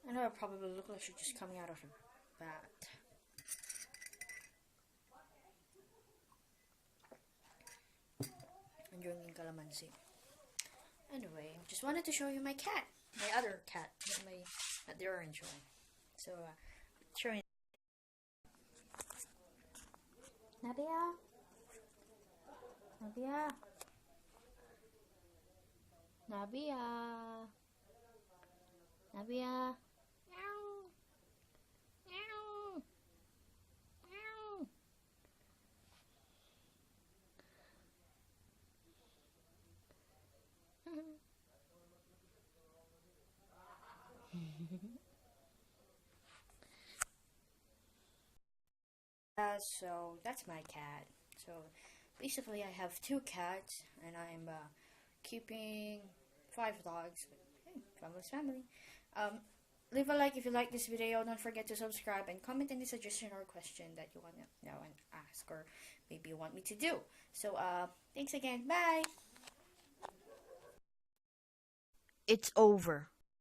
I know I probably look like she's just coming out of a bath. I'm drinking calamansi. Anyway, just wanted to show you my cat. My other cat. Not the orange one. So, showing. Nabia? Nabia? Nabia? Nabia? Meow. Meow. Meow. So that's my cat. So basically, I have 2 cats, and I'm keeping 5 dogs. Hey, family's family. Leave a like if you like this video. Don't forget to subscribe and comment any suggestion or question that you want to know and ask, or maybe you want me to do. So thanks again. Bye. It's over.